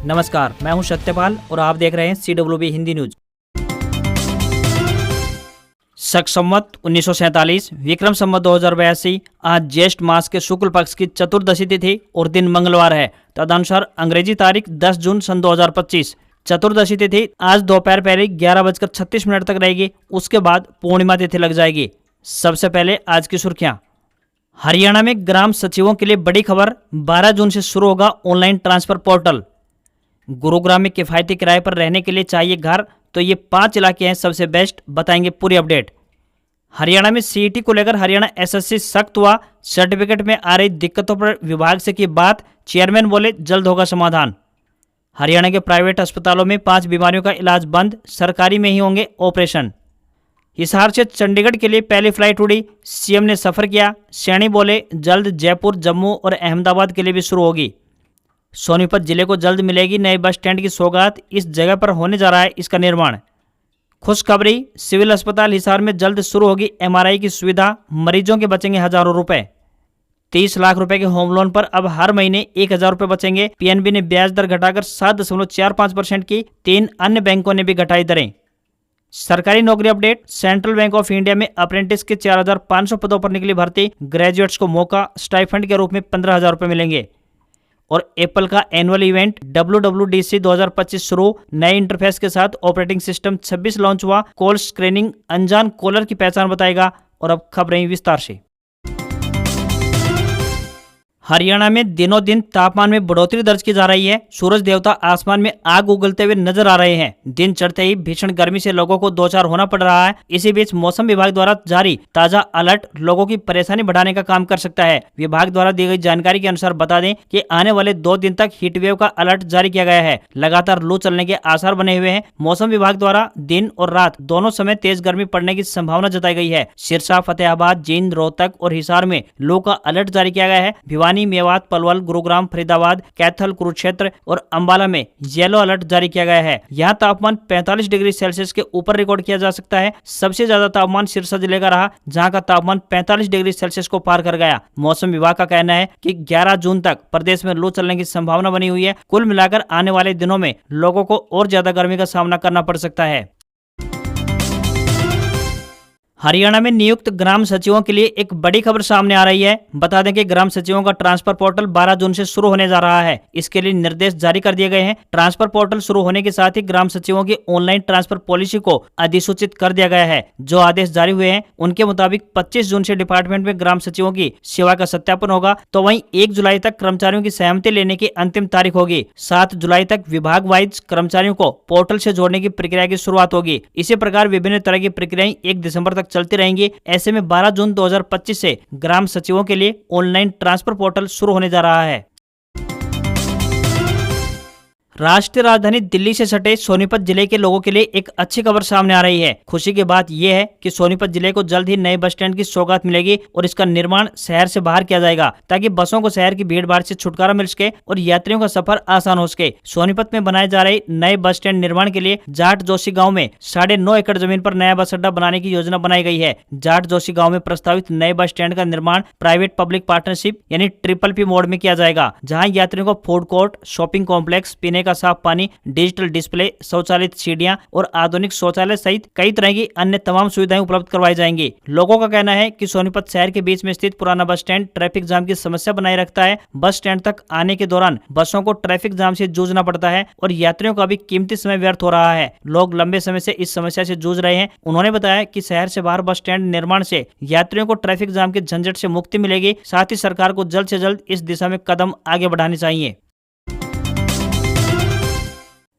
नमस्कार, मैं हूं सत्यपाल और आप देख रहे हैं CWB हिंदी न्यूज। शक संवत 1947 विक्रम संवत 2082 आज ज्येष्ठ मास के शुक्ल पक्ष की चतुर्दशी तिथि और दिन मंगलवार है। तदनुसार अंग्रेजी तारीख 10 जून सन 2025। चतुर्दशी तिथि आज दोपहर पहले 11:36 तक रहेगी। उसके बाद पूर्णिमा तिथि लग जाएगी। सबसे पहले आज की सुर्खियां। हरियाणा में ग्राम सचिवों के लिए बड़ी खबर, 12 जून से शुरू होगा ऑनलाइन ट्रांसफर पोर्टल। गुरुग्राम में किफायती किराए पर रहने के लिए चाहिए घर, तो ये 5 इलाके हैं सबसे बेस्ट, बताएंगे पूरी अपडेट। हरियाणा में सीईटी को लेकर हरियाणा एसएससी सख्त हुआ, सर्टिफिकेट में आ रही दिक्कतों पर विभाग से की बात, चेयरमैन बोले जल्द होगा समाधान। हरियाणा के प्राइवेट अस्पतालों में 5 बीमारियों का इलाज बंद, सरकारी में ही होंगे ऑपरेशन। हिसार से चंडीगढ़ के लिए पहली फ्लाइट उड़ी, सीएम ने सफर किया। सैनी बोले जल्द जयपुर, जम्मू और अहमदाबाद के लिए भी शुरू होगी। सोनीपत जिले को जल्द मिलेगी नए बस स्टैंड की सौगात, इस जगह पर होने जा रहा है इसका निर्माण। खुशखबरी, सिविल अस्पताल हिसार में जल्द शुरू होगी MRI की सुविधा, मरीजों के बचेंगे हजारों रुपए। 30 लाख रुपए के होम लोन पर अब हर महीने 1000 रुपए बचेंगे। PNB ने ब्याज दर घटाकर 7.45% की, 3 अन्य बैंकों ने भी घटाई दरें। सरकारी नौकरी update, central bank of India में अप्रेंटिस के 4500 पदों पर निकली भर्ती, ग्रेजुएट्स को मौका, स्टाइफंड के रूप में 15,000 रुपए मिलेंगे। और एप्पल का एनुअल इवेंट WWDC 2025 शुरू, नए इंटरफेस के साथ ऑपरेटिंग सिस्टम 26 लॉन्च हुआ। कॉल स्क्रीनिंग अनजान कॉलर की पहचान बताएगा। और अब खबरें विस्तार से। हरियाणा में दिनों दिन तापमान में बढ़ोतरी दर्ज की जा रही है। सूरज देवता आसमान में आग उगलते हुए नजर आ रहे हैं। दिन चढ़ते ही भीषण गर्मी से लोगों को दो चार होना पड़ रहा है। इसी बीच मौसम विभाग द्वारा जारी ताजा अलर्ट लोगों की परेशानी बढ़ाने का काम कर सकता है। विभाग द्वारा दी गई जानकारी के अनुसार बता दें कि आने वाले 2 दिन तक हीट वेव का अलर्ट जारी किया गया है। लगातार लू चलने के आसार बने हुए हैं। मौसम विभाग द्वारा दिन और रात दोनों समय तेज गर्मी पड़ने की संभावना जताई गई है। सिरसा, फतेहाबाद, जींद, रोहतक और हिसार में लू का अलर्ट जारी किया गया है। भिवानी, मेवात, पलवल, गुरुग्राम, फरीदाबाद, कैथल, कुरुक्षेत्र और अंबाला में येलो अलर्ट जारी किया गया है। यहाँ तापमान 45 डिग्री सेल्सियस के ऊपर रिकॉर्ड किया जा सकता है। सबसे ज्यादा तापमान सिरसा जिले का रहा, जहाँ का तापमान 45 डिग्री सेल्सियस को पार कर गया। मौसम विभाग का कहना है कि 11 जून तक प्रदेश में लू चलने की संभावना बनी हुई है। कुल मिलाकर आने वाले दिनों में लोगों को और ज्यादा गर्मी का सामना करना पड़ सकता है। हरियाणा में नियुक्त ग्राम सचिवों के लिए एक बड़ी खबर सामने आ रही है। बता दें कि ग्राम सचिवों का ट्रांसफर पोर्टल 12 जून से शुरू होने जा रहा है। इसके लिए निर्देश जारी कर दिए गए हैं। ट्रांसफर पोर्टल शुरू होने के साथ ही ग्राम सचिवों की ऑनलाइन ट्रांसफर पॉलिसी को अधिसूचित कर दिया गया है। जो आदेश जारी हुए हैं उनके मुताबिक 25 जून से डिपार्टमेंट में ग्राम सचिवों की सेवा का सत्यापन होगा, तो वहीं 1 जुलाई तक कर्मचारियों की सहमति लेने की अंतिम तारीख होगी। 7 जुलाई तक विभाग वाइज कर्मचारियों को पोर्टल से जोड़ने की प्रक्रिया की शुरुआत होगी। इसी प्रकार विभिन्न तरह की प्रक्रियाएं 1 दिसंबर तक चलती रहेंगी। ऐसे में 12 जून 2025 से ग्राम सचिवों के लिए ऑनलाइन ट्रांसफर पोर्टल शुरू होने जा रहा है। राष्ट्रीय राजधानी दिल्ली से सटे सोनीपत जिले के लोगों के लिए एक अच्छी खबर सामने आ रही है। खुशी की बात यह है कि सोनीपत जिले को जल्द ही नए बस स्टैंड की सौगात मिलेगी और इसका निर्माण शहर से बाहर किया जाएगा, ताकि बसों को शहर की भीड़ भाड़ से छुटकारा मिल सके और यात्रियों का सफर आसान हो सके। सोनीपत में बनाए जा रहे नए बस स्टैंड निर्माण के लिए जाट जोशी गाँव में 9.5 एकड़ जमीन पर नया बस अड्डा बनाने की योजना बनाई गई है। जाट जोशी गाँव में प्रस्तावित नए बस स्टैंड का निर्माण प्राइवेट पब्लिक पार्टनरशिप यानी PPP मोड में किया जाएगा, जहाँ यात्रियों को फूड कोर्ट, शॉपिंग कॉम्प्लेक्स, पीने का साफ पानी, डिजिटल डिस्प्ले, शौचालित सीढ़ियां और आधुनिक शौचालय सहित कई तरह की अन्य तमाम सुविधाएं उपलब्ध करवाई जाएंगी। लोगों का कहना है कि सोनीपत शहर के बीच में स्थित पुराना बस स्टैंड ट्रैफिक जाम की समस्या बनाए रखता है। बस स्टैंड तक आने के दौरान बसों को ट्रैफिक जाम से जूझना पड़ता है और यात्रियों का भी कीमती समय व्यर्थ हो रहा है। लोग लंबे समय से इस समस्या से जूझ रहे हैं। उन्होंने बताया कि शहर से बाहर बस स्टैंड निर्माण से यात्रियों को ट्रैफिक जाम के झंझट से मुक्ति मिलेगी। साथ ही सरकार को जल्द से जल्द इस दिशा में कदम आगे बढ़ाने चाहिए।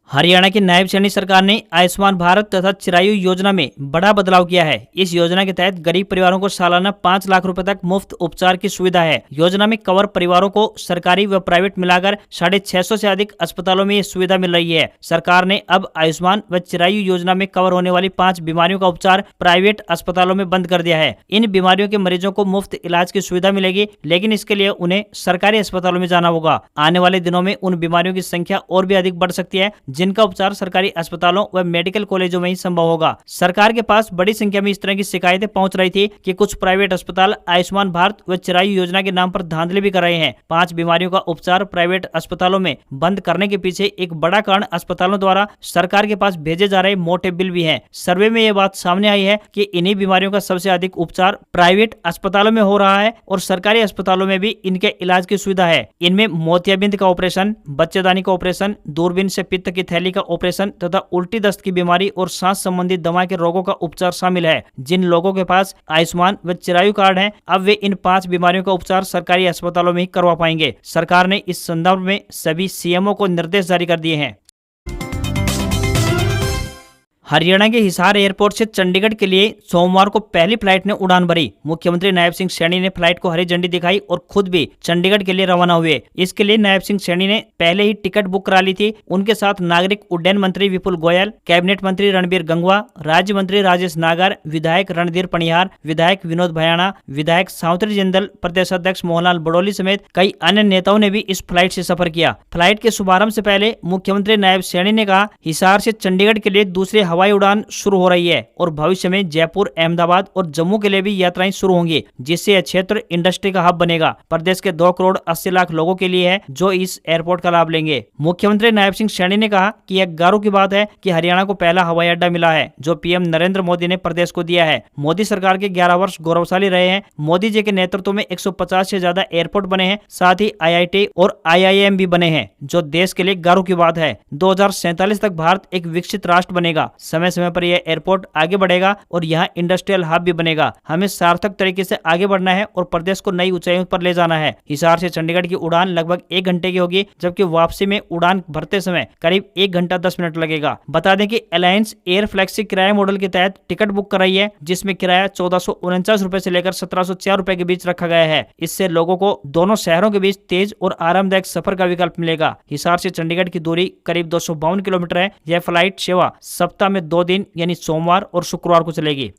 हरियाणा की नायब सैनी सरकार ने आयुष्मान भारत तथा चिरायु योजना में बड़ा बदलाव किया है। इस योजना के तहत गरीब परिवारों को सालाना 5 लाख रुपए तक मुफ्त उपचार की सुविधा है। योजना में कवर परिवारों को सरकारी व प्राइवेट मिलाकर 650 से अधिक अस्पतालों में ये सुविधा मिल रही है। सरकार ने अब आयुष्मान व चिरायु योजना में कवर होने वाली 5 बीमारियों का उपचार प्राइवेट अस्पतालों में बंद कर दिया है। इन बीमारियों के मरीजों को मुफ्त इलाज की सुविधा मिलेगी, लेकिन इसके लिए उन्हें सरकारी अस्पतालों में जाना होगा। आने वाले दिनों में उन बीमारियों की संख्या और भी अधिक बढ़ सकती है जिनका उपचार सरकारी अस्पतालों व मेडिकल कॉलेजों में ही संभव होगा। सरकार के पास बड़ी संख्या में इस तरह की शिकायतें पहुंच रही थी कि कुछ प्राइवेट अस्पताल आयुष्मान भारत व चिरायु योजना के नाम पर धांधली भी कर रहे हैं। 5 बीमारियों का उपचार प्राइवेट अस्पतालों में बंद करने के पीछे एक बड़ा कारण अस्पतालों द्वारा सरकार के पास भेजे जा रहे मोटे बिल भी है। सर्वे में यह बात सामने आई है कि इन्हीं बीमारियों का सबसे अधिक उपचार प्राइवेट अस्पतालों में हो रहा है और सरकारी अस्पतालों में भी इनके इलाज की सुविधा है। इनमें मोतियाबिंद का ऑपरेशन, बच्चेदानी का ऑपरेशन, दूरबीन से पित्त की थैली का ऑपरेशन तथा उल्टी दस्त की बीमारी और सांस संबंधी दमा के रोगों का उपचार शामिल है। जिन लोगों के पास आयुष्मान व चिरायु कार्ड है, अब वे इन 5 बीमारियों का उपचार सरकारी अस्पतालों में ही करवा पाएंगे। सरकार ने इस संदर्भ में सभी सीएमओ को निर्देश जारी कर दिए हैं। हरियाणा के हिसार एयरपोर्ट से चंडीगढ़ के लिए सोमवार को पहली फ्लाइट ने उड़ान भरी। मुख्यमंत्री नायब सिंह सैनी ने फ्लाइट को हरी झंडी दिखाई और खुद भी चंडीगढ़ के लिए रवाना हुए। इसके लिए नायब सिंह सैनी ने पहले ही टिकट बुक करा ली थी। उनके साथ नागरिक उड्डयन मंत्री विपुल गोयल, कैबिनेट मंत्री रणबीर गंगवा, राज्य मंत्री राजेश नागर, विधायक रणधीर पनिहार, विधायक विनोद भयाणा, विधायक सावित्री जिंदल, प्रदेश अध्यक्ष मोहनलाल बडोली समेत कई अन्य नेताओं ने भी इस फ्लाइट से सफर किया। फ्लाइट के शुभारंभ से पहले मुख्यमंत्री नायब सैनी ने कहा, हिसार से चंडीगढ़ के लिए दूसरी हवाई उड़ान शुरू हो रही है और भविष्य में जयपुर, अहमदाबाद और जम्मू के लिए भी यात्राएं शुरू होंगी, जिससे यह क्षेत्र इंडस्ट्री का हब बनेगा। प्रदेश के 2 करोड़ 80 लाख लोगों के लिए है जो इस एयरपोर्ट का लाभ लेंगे। मुख्यमंत्री नायब सिंह सैनी ने कहा कि यह गर्व की बात है कि हरियाणा को पहला हवाई अड्डा मिला है जो पीएम नरेंद्र मोदी ने प्रदेश को दिया है। मोदी सरकार के 11 वर्ष गौरवशाली रहे हैं। मोदी जी के नेतृत्व में 150 से ज्यादा एयरपोर्ट बने हैं, साथ ही IIT और IIM भी बने हैं, जो देश के लिए गर्व की बात है। 2047 तक भारत एक विकसित राष्ट्र बनेगा। समय समय पर यह एयरपोर्ट आगे बढ़ेगा और यहाँ इंडस्ट्रियल हब भी बनेगा। हमें सार्थक तरीके से आगे बढ़ना है और प्रदेश को नई ऊंचाइयों पर ले जाना है। हिसार से चंडीगढ़ की उड़ान लगभग 1 घंटे की होगी, जबकि वापसी में उड़ान भरते समय करीब 1 घंटा 10 मिनट लगेगा। बता दें कि अलायंस एयर फ्लेक्सी किराया मॉडल के तहत टिकट बुक कराई है, जिसमें किराया 1449 रुपए से लेकर 1704 रुपए के बीच रखा गया है। इससे लोगों को दोनों शहरों के बीच तेज और आरामदायक सफर का विकल्प मिलेगा। हिसार से चंडीगढ़ की दूरी करीब 252 किलोमीटर है। यह फ्लाइट सेवा सप्ताह में 2 दिन यानी सोमवार और शुक्रवार को चलेगी।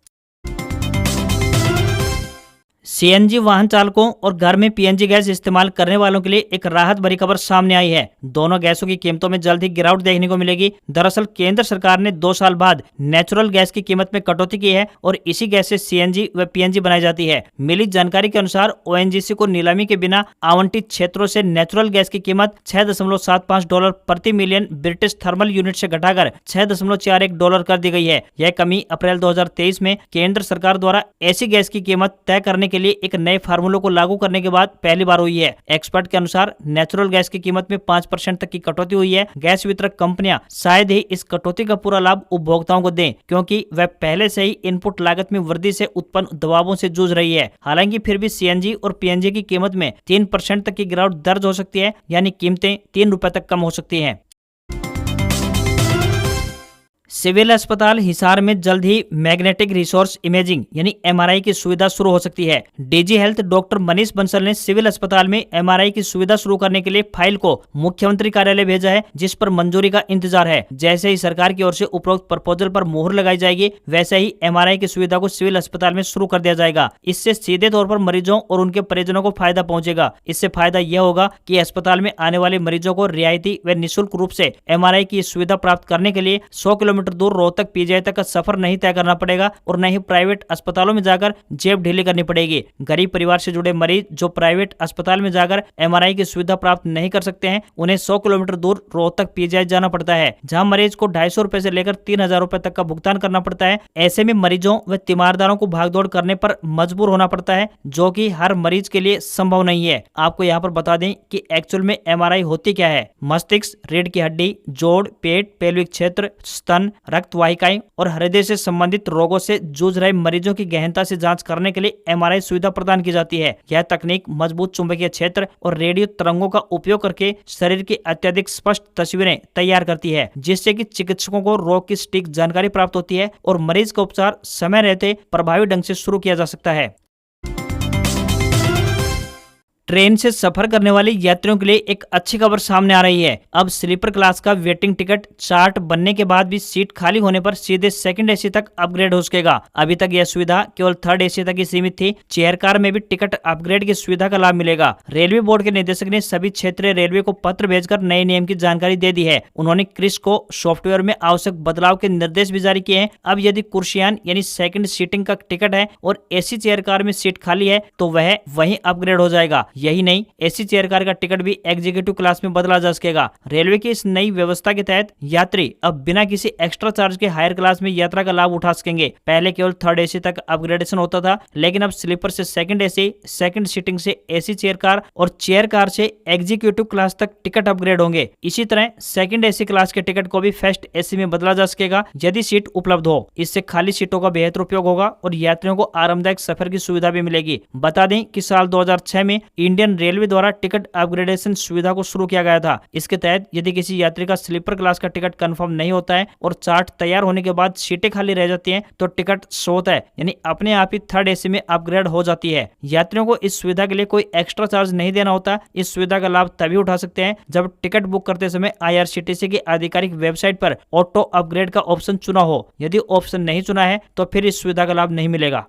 सीएनजी वाहन चालकों और घर में पीएनजी गैस इस्तेमाल करने वालों के लिए एक राहत भरी खबर सामने आई है। दोनों गैसों की कीमतों में जल्द ही गिरावट देखने को मिलेगी। दरअसल केंद्र सरकार ने 2 साल बाद नेचुरल गैस की कीमत में कटौती की है और इसी गैस से सीएनजी व पीएनजी बनाई जाती है। मिली जानकारी के अनुसार ओएनजीसी को नीलामी के बिना आवंटित क्षेत्रों से नेचुरल गैस की कीमत $6.75 प्रति मिलियन ब्रिटिश थर्मल यूनिट से घटाकर $6.41 कर दी गई है। यह कमी अप्रैल 2023 में केंद्र सरकार द्वारा ऐसी गैस की कीमत तय करने के लिए एक नए फार्मूले को लागू करने के बाद पहली बार हुई है। एक्सपर्ट के अनुसार नेचुरल गैस की कीमत में 5% तक की कटौती हुई है। गैस वितरक कंपनियां शायद ही इस कटौती का पूरा लाभ उपभोक्ताओं को दें, क्योंकि वह पहले से ही इनपुट लागत में वृद्धि से उत्पन्न दबावों से जूझ रही है। हालांकि फिर भी सीएनजी और पीएनजी की कीमत में 3% तक की गिरावट दर्ज हो सकती है, यानी कीमतें ₹3 तक कम हो सकती हैं। सिविल अस्पताल हिसार में जल्द ही मैग्नेटिक रिसोर्स इमेजिंग यानी एमआरआई की सुविधा शुरू हो सकती है। DG health doctor Manish Bansal ने सिविल अस्पताल में एमआरआई की सुविधा शुरू करने के लिए फाइल को मुख्यमंत्री कार्यालय भेजा है, जिस पर मंजूरी का इंतजार है। जैसे ही सरकार की ओर से उपरोक्त प्रपोजल पर मोहर लगाई जाएगी, वैसे ही एमआरआई की सुविधा को सिविल अस्पताल में शुरू कर दिया जाएगा। इससे सीधे तौर पर मरीजों और उनके परिजनों को फायदा पहुंचेगा। इससे फायदा यह होगा कि अस्पताल में आने वाले मरीजों को रियायती व निःशुल्क रूप से एमआरआई की सुविधा प्राप्त करने के लिए 100 किलोमीटर दूर रोहतक पीजीआई तक का सफर नहीं तय करना पड़ेगा और न ही प्राइवेट अस्पतालों में जाकर जेब ढीली करनी पड़ेगी। गरीब परिवार से जुड़े मरीज जो प्राइवेट अस्पताल में जाकर एमआरआई की सुविधा प्राप्त नहीं कर सकते हैं, उन्हें 100 किलोमीटर दूर रोहतक पीजीआई जाना पड़ता है, जहां मरीज को 250 रुपए से लेकर 3000 रुपए तक का भुगतान करना पड़ता है। ऐसे में मरीजों व तीमारदारों को भागदौड़ करने पर मजबूर होना पड़ता है, जो कि हर मरीज के लिए संभव नहीं है। आपको यहाँ पर बता दें कि एक्चुअल में एमआरआई होती क्या है। मस्तिष्क, रीढ़ की हड्डी, जोड़, पेट, पेल्विक क्षेत्र, स्तन, रक्त वाहिकाएं और हृदय से संबंधित रोगों से जूझ रहे मरीजों की गहनता से जांच करने के लिए एमआरआई सुविधा प्रदान की जाती है। यह तकनीक मजबूत चुंबकीय क्षेत्र और रेडियो तरंगों का उपयोग करके शरीर की अत्यधिक स्पष्ट तस्वीरें तैयार करती है, जिससे कि चिकित्सकों को रोग की सटीक जानकारी प्राप्त होती है और मरीज का उपचार समय रहते प्रभावी ढंग से शुरू किया जा सकता है। ट्रेन से सफर करने वाले यात्रियों के लिए एक अच्छी खबर सामने आ रही है। अब स्लीपर क्लास का वेटिंग टिकट चार्ट बनने के बाद भी सीट खाली होने पर सीधे सेकंड एसी तक अपग्रेड हो सकेगा। अभी तक यह सुविधा केवल थर्ड एसी तक ही सीमित थी। चेयर कार में भी टिकट अपग्रेड की सुविधा का लाभ मिलेगा। रेलवे बोर्ड के निदेशक ने सभी क्षेत्रीय रेलवे को पत्र भेजकर नए नियम की जानकारी दे दी है। उन्होंने क्रिस को सॉफ्टवेयर में आवश्यक बदलाव के निर्देश भी जारी किए हैं। अब यदि कुर्सियान यानी सेकंड सीटिंग का टिकट है और एसी चेयर कार में सीट खाली है तो वह वहीं अपग्रेड हो जाएगा। यही नहीं, एसी चेयर कार का टिकट भी एग्जीक्यूटिव क्लास में बदला जा सकेगा। रेलवे की इस नई व्यवस्था के तहत यात्री अब बिना किसी एक्स्ट्रा चार्ज के हायर क्लास में यात्रा का लाभ उठा सकेंगे। पहले केवल थर्ड एसी तक अपग्रेडेशन होता था, लेकिन अब स्लीपर से सेकंड एसी, सेकंड सीटिंग से एसी चेयर कार और चेयर कार से एग्जीक्यूटिव क्लास तक टिकट अपग्रेड होंगे। इसी तरह सेकंड एसी क्लास के टिकट को भी फर्स्ट एसी में बदला जा सकेगा यदि सीट उपलब्ध हो। इससे खाली सीटों का बेहतर उपयोग होगा और यात्रियों को आरामदायक सफर की सुविधा भी मिलेगी। बता दें कि साल 2006 में इंडियन रेलवे द्वारा टिकट अपग्रेडेशन सुविधा को शुरू किया गया था। इसके तहत यदि किसी यात्री का स्लीपर क्लास का टिकट कंफर्म नहीं होता है और चार्ट तैयार होने के बाद सीटें खाली रह जाती हैं तो टिकट शो होता है, यानी अपने आप ही थर्ड एसी में अपग्रेड हो जाती है। यात्रियों को इस सुविधा के लिए कोई एक्स्ट्रा चार्ज नहीं देना होता। इस सुविधा का लाभ तभी उठा सकते हैं जब टिकट बुक करते समय IRCTC की आधिकारिक वेबसाइट पर ऑटो अपग्रेड का ऑप्शन चुना हो। यदि ऑप्शन नहीं चुना है तो फिर इस सुविधा का लाभ नहीं मिलेगा।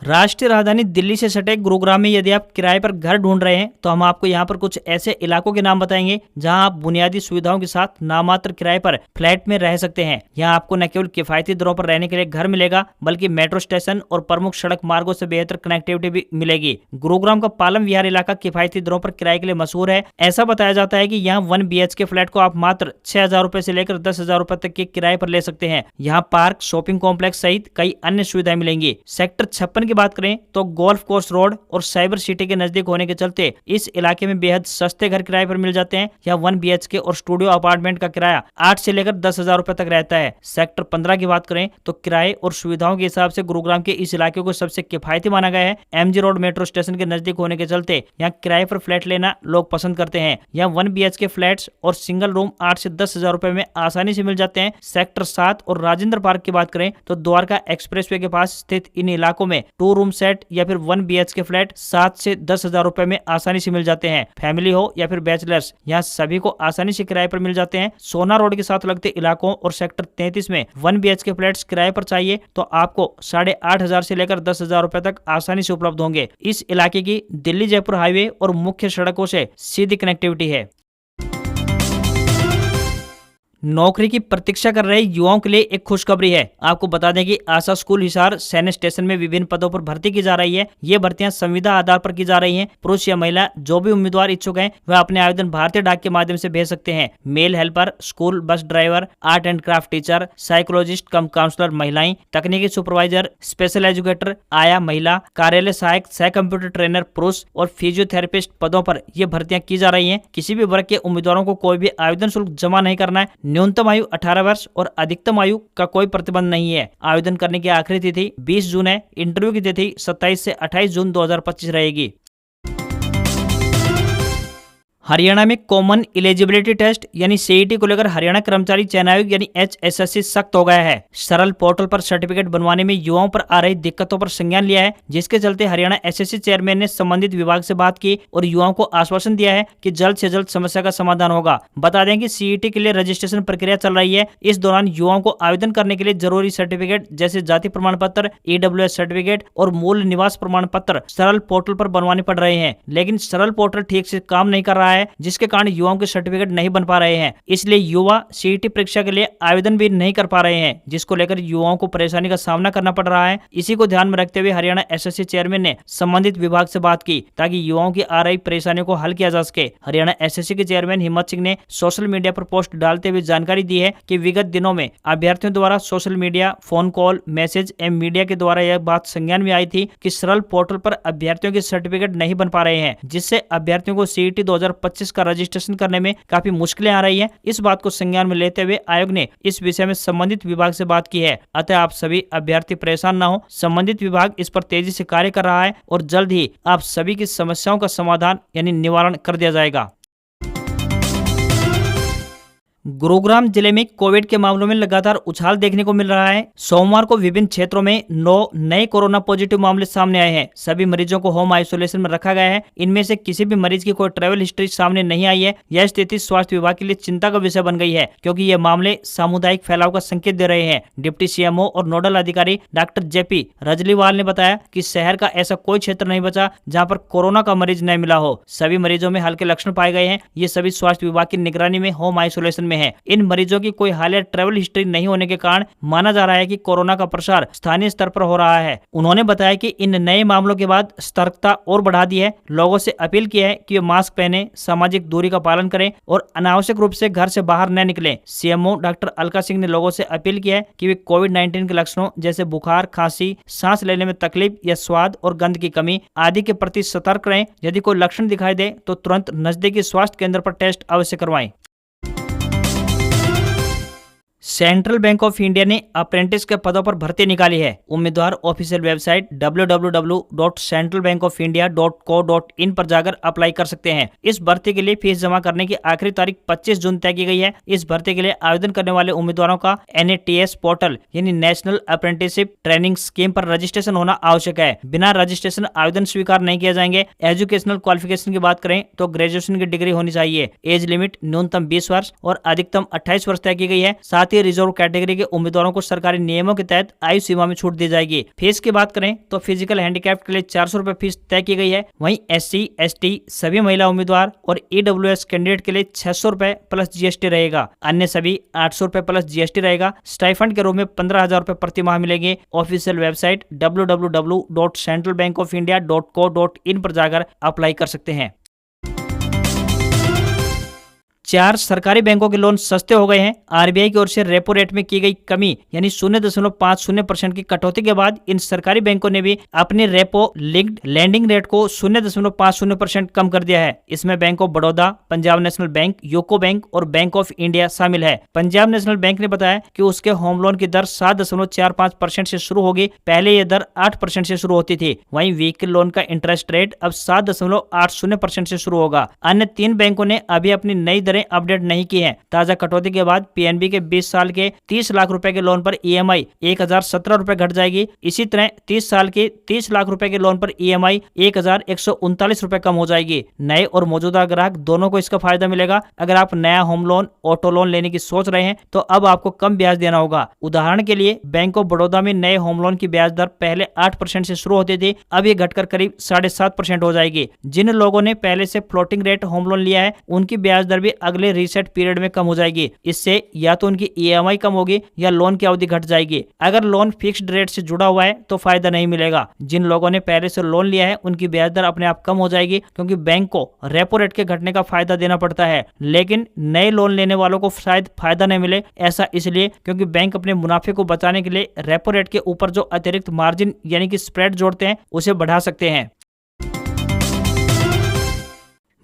राष्ट्रीय राजधानी दिल्ली से सटे गुरुग्राम में यदि आप किराए पर घर ढूंढ रहे हैं तो हम आपको यहाँ पर कुछ ऐसे इलाकों के नाम बताएंगे जहाँ आप बुनियादी सुविधाओं के साथ नामात्र किराए पर फ्लैट में रह सकते हैं। यहाँ आपको न केवल किफायती दरों पर रहने के लिए घर मिलेगा, बल्कि मेट्रो स्टेशन और प्रमुख सड़क मार्गों से बेहतर कनेक्टिविटी भी मिलेगी। गुरुग्राम का पालम विहार इलाका किफायती दरों पर किराए के लिए मशहूर है। ऐसा बताया जाता है कि यहाँ 1 BHK फ्लैट को आप मात्र 6,000 रुपए से लेकर 10,000 रुपए तक के किराए पर ले सकते हैं। यहाँ पार्क, शॉपिंग कॉम्प्लेक्स सहित कई अन्य सुविधाएं मिलेंगी। सेक्टर 56 की बात करें तो गोल्फ कोर्स रोड और साइबर सिटी के नजदीक होने के चलते इस इलाके में बेहद सस्ते घर किराए पर मिल जाते हैं। यहाँ 1 BHK और स्टूडियो अपार्टमेंट का किराया 8 से लेकर 10,000 रुपए तक रहता है। सेक्टर 15 की बात करें तो किराए और सुविधाओं के हिसाब से गुरुग्राम के इस इलाके को सबसे किफायती माना गया है। MG रोड मेट्रो स्टेशन के नजदीक होने के चलते यहाँ किराए पर फ्लैट लेना लोग पसंद करते हैं। यहाँ 1 BHK फ्लैट्स और सिंगल रूम 8 से 10,000 रुपए में आसानी से मिल जाते हैं। सेक्टर 7 और राजेंद्र पार्क की बात करें तो द्वारका एक्सप्रेसवे के पास स्थित इन इलाकों में 2 रूम सेट या फिर 1 BHK फ्लैट 7 से 10,000 रुपए में आसानी से मिल जाते हैं। फैमिली हो या फिर बैचलर्स, यहाँ सभी को आसानी से किराए पर मिल जाते हैं। सोना रोड के साथ लगते इलाकों और सेक्टर 33 में 1 BHK फ्लैट्स किराए पर चाहिए तो आपको 8,500 से लेकर 10,000 रुपए तक आसानी से उपलब्ध होंगे। इस इलाके की दिल्ली जयपुर हाईवे और मुख्य सड़कों से सीधी कनेक्टिविटी है। नौकरी की प्रतीक्षा कर रहे युवाओं के लिए एक खुशखबरी है। आपको बता दें कि आशा स्कूल हिसार सैन्य स्टेशन में विभिन्न पदों पर भर्ती की जा रही है। ये भर्तियां संविदा आधार पर की जा रही हैं। पुरुष या महिला जो भी उम्मीदवार इच्छुक हैं वह अपने आवेदन भारतीय डाक के माध्यम से भेज सकते हैं। Male helper, school bus driver, art and craft teacher, psychologist cum counsellor महिलाएं, तकनीकी सुपरवाइजर, स्पेशल एजुकेटर आया महिला, कार्यालय सहायक सह कंप्यूटर ट्रेनर पुरुष और फिजियोथेरेपिस्ट पदों पर ये भर्तियां की जा रही हैं। किसी भी वर्ग के उम्मीदवारों को कोई भी आवेदन शुल्क जमा नहीं करना है। न्यूनतम आयु 18 वर्ष और अधिकतम आयु का कोई प्रतिबंध नहीं है। आवेदन करने की आखिरी तिथि 20 जून है। इंटरव्यू की तिथि 27 से 28 जून 2025 रहेगी। हरियाणा में कॉमन एलिजिबिलिटी टेस्ट यानी CET को लेकर हरियाणा कर्मचारी चयन आयोग यानी HSSC सख्त हो गया है। सरल पोर्टल पर सर्टिफिकेट बनवाने में युवाओं पर आ रही दिक्कतों पर संज्ञान लिया है, जिसके चलते हरियाणा SSC चेयरमैन ने संबंधित विभाग से बात की और युवाओं को आश्वासन दिया है कि जल्द से जल्द समस्या का समाधान होगा। बता दें कि CET के लिए रजिस्ट्रेशन प्रक्रिया चल रही है। इस दौरान युवाओं को आवेदन करने के लिए जरूरी सर्टिफिकेट जैसे जाति प्रमाण पत्र, EWS सर्टिफिकेट और मूल निवास प्रमाण पत्र सरल पोर्टल पर बनवाने पड़ रहे हैं, लेकिन सरल पोर्टल ठीक से काम नहीं कर रहा है, जिसके कारण युवाओं के सर्टिफिकेट नहीं बन पा रहे हैं। इसलिए युवा CET परीक्षा के लिए आवेदन भी नहीं कर पा रहे हैं, जिसको लेकर युवाओं को परेशानी का सामना करना पड़ रहा है। इसी को ध्यान में रखते हुए हरियाणा SSC चेयरमैन ने संबंधित विभाग से बात की ताकि युवाओं की आ रही परेशानियों को हल किया जा सके। हरियाणा SSC के चेयरमैन हिम्मत सिंह ने सोशल मीडिया पर पोस्ट डालते हुए जानकारी दी है कि विगत दिनों में अभ्यर्थियों द्वारा social media, phone call, message एवं मीडिया के द्वारा यह बात संज्ञान में आई थी कि सरल पोर्टल पर अभ्यर्थियों के सर्टिफिकेट नहीं बन पा रहे हैं, जिससे अभ्यर्थियों को CET 2025 का रजिस्ट्रेशन करने में काफी मुश्किलें आ रही हैं। इस बात को संज्ञान में लेते हुए आयोग ने इस विषय में संबंधित विभाग से बात की है। अतः आप सभी अभ्यर्थी परेशान न हो, संबंधित विभाग इस पर तेजी से कार्य कर रहा है और जल्द ही आप सभी की समस्याओं का समाधान यानी निवारण कर दिया जाएगा। गुरुग्राम जिले में कोविड के मामलों में लगातार उछाल देखने को मिल रहा है। सोमवार को विभिन्न क्षेत्रों में 9 नए कोरोना पॉजिटिव मामले सामने आए हैं। सभी मरीजों को होम आइसोलेशन में रखा गया है। इनमें से किसी भी मरीज की कोई ट्रैवल हिस्ट्री सामने नहीं आई है। यह स्थिति स्वास्थ्य विभाग के लिए चिंता का विषय बन गई है, क्योंकि ये मामले सामुदायिक फैलाव का संकेत दे रहे हैं। डिप्टी सीएमओ और नोडल अधिकारी डॉक्टर जेपी रजलीवाल ने बताया कि शहर का ऐसा कोई क्षेत्र नहीं बचा जहाँ पर कोरोना का मरीज नहीं मिला हो। सभी मरीजों में हल्के लक्षण पाए गए हैं। ये सभी स्वास्थ्य विभाग की निगरानी में होम आइसोलेशन में है। इन मरीजों की कोई हालिया ट्रैवल हिस्ट्री नहीं होने के कारण माना जा रहा है कि कोरोना का प्रसार स्थानीय स्तर पर हो रहा है। उन्होंने बताया कि इन नए मामलों के बाद सतर्कता और बढ़ा दी है। लोगों से अपील की है कि वे मास्क पहने, सामाजिक दूरी का पालन करें और अनावश्यक रूप से घर से बाहर न निकलें। सीएमओ डॉक्टर अलका सिंह ने लोगों से अपील की है कि वे कोविड-19 के लक्षणों जैसे बुखार, खांसी, सांस लेने में तकलीफ या स्वाद और गंध की कमी आदि के प्रति सतर्क रहें। यदि कोई लक्षण दिखाई दे तो तुरंत नजदीकी स्वास्थ्य केंद्र पर टेस्ट अवश्य करवाएं। सेंट्रल बैंक ऑफ इंडिया ने अप्रेंटिस के पदों पर भर्ती निकाली है। उम्मीदवार ऑफिशियल वेबसाइट www.centralbankofindia.co.in पर जाकर अप्लाई कर सकते हैं। इस भर्ती के लिए फीस जमा करने की आखिरी तारीख 25 जून तय की गई है। इस भर्ती के लिए आवेदन करने वाले उम्मीदवारों का NATS पोर्टल यानी नेशनल अप्रेंटिसशिप ट्रेनिंग स्कीम पर रजिस्ट्रेशन होना आवश्यक है। बिना रजिस्ट्रेशन आवेदन स्वीकार नहीं किए जाएंगे। एजुकेशनल क्वालिफिकेशन की बात करें तो ग्रेजुएशन की डिग्री होनी चाहिए। एज लिमिट न्यूनतम 20 वर्ष और अधिकतम 28 वर्ष तय की गई है। साथ ही रिजर्व कैटेगरी के उम्मीदवारों को सरकारी नियमों के तहत आयु सीमा में छूट दी जाएगी। फीस की बात करें तो फिजिकल हैंडीकैप्ड के लिए 400 रुपए फीस तय की गई है। वहीं SC, ST सभी महिला उम्मीदवार और EWS कैंडिडेट के लिए 600 रुपए प्लस GST रहेगा। अन्य सभी 800 रुपए प्लस GST रहेगा। स्टाइफंड के रूप में 15,000 रुपए प्रति माह मिलेंगे। ऑफिशियल वेबसाइट www.centralbankofindia.co.in पर जाकर अप्लाई कर सकते हैं। 4 सरकारी बैंकों के लोन सस्ते हो गए हैं। RBI की ओर से रेपो रेट में की गई कमी यानी 0.50% की कटौती के बाद इन सरकारी बैंकों ने भी अपनी रेपो लिंक्ड लैंडिंग रेट को 0.50% कम कर दिया है। इसमें bank of Baroda, Punjab national bank, UCO bank और बैंक ऑफ इंडिया शामिल है। पंजाब नेशनल बैंक ने बताया कि उसके होम लोन की दर 7.45% से शुरू होगी। पहले यह दर 8% से शुरू होती थी। वहीं व्हीकल लोन का इंटरेस्ट रेट अब 7.80% से शुरू होगा। अन्य 3 बैंकों ने अभी अपनी नई दरें अपडेट नहीं की है। ताजा कटौती के बाद PNB के 20 साल के 30 लाख रुपए के लोन पर EMI 1017 रुपए घट जाएगी। इसी तरह 30 साल के 30 लाख रुपए के लोन पर EMI 1139 रुपए कम हो जाएगी। नए और मौजूदा ग्राहक दोनों को इसका फायदा मिलेगा। अगर आप नया होम लोन, ऑटो लोन लेने की सोच रहे हैं तो अब आपको कम ब्याज देना होगा। उदाहरण के लिए बैंक ऑफ बड़ौदा में नए होम लोन की ब्याज दर पहले 8% से शुरू होती थी, अब ये घटकर करीब 7.5% हो जाएगी। जिन लोगों ने पहले से फ्लोटिंग रेट होम लोन लिया है उनकी ब्याज दर भी अगले रीसेट पीरियड में कम हो जाएगी। इससे या तो उनकी EMI कम होगी या लोन की अवधि घट जाएगी। अगर लोन फिक्स्ड रेट से जुड़ा हुआ है तो फायदा नहीं मिलेगा। जिन लोगों ने पहले से लोन लिया है उनकी ब्याज दर अपने आप कम हो जाएगी, क्योंकि बैंक को रेपो रेट के घटने का फायदा देना पड़ता है। लेकिन नए लोन लेने वालों को शायद फायदा नहीं मिले। ऐसा इसलिए क्योंकि बैंक अपने मुनाफे को बचाने के लिए रेपो रेट के ऊपर जो अतिरिक्त मार्जिन यानी कि स्प्रेड जोड़ते हैं उसे बढ़ा सकते हैं।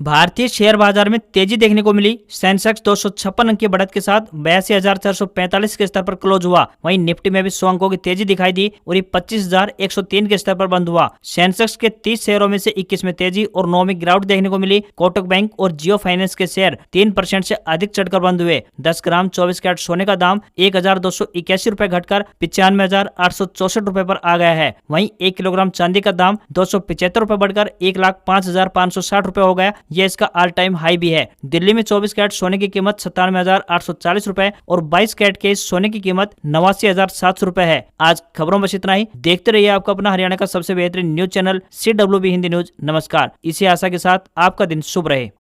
भारतीय शेयर बाजार में तेजी देखने को मिली। सेंसेक्स 256 अंक की बढ़त के साथ 82,445 के स्तर पर क्लोज हुआ। वहीं निफ्टी में भी 100 अंकों की तेजी दिखाई दी और ये 25,103 के स्तर पर बंद हुआ। सेंसेक्स के 30 शेयरों में से 21 में तेजी और 9 में गिरावट देखने को मिली। कोटक बैंक और जियो फाइनेंस के शेयर 3% से अधिक चढ़कर बंद हुए। 10 ग्राम 24 कैरेट सोने का दाम 1,281 रुपए घटकर 95,864 रुपए पर आ गया है। वहीं 1 किलोग्राम चांदी का दाम 275 रुपए बढ़कर 1,05,560 रुपए हो गया। यह इसका ऑल टाइम हाई भी है। दिल्ली में 24 कैरेट सोने की कीमत 97,840 रुपए और 22 कैरेट के सोने की कीमत 89,700 रुपए है। आज खबरों में इतना ही। देखते रहिए आपका अपना हरियाणा का सबसे बेहतरीन news channel CWB Hindi news. नमस्कार। इसी आशा के साथ आपका दिन शुभ रहे।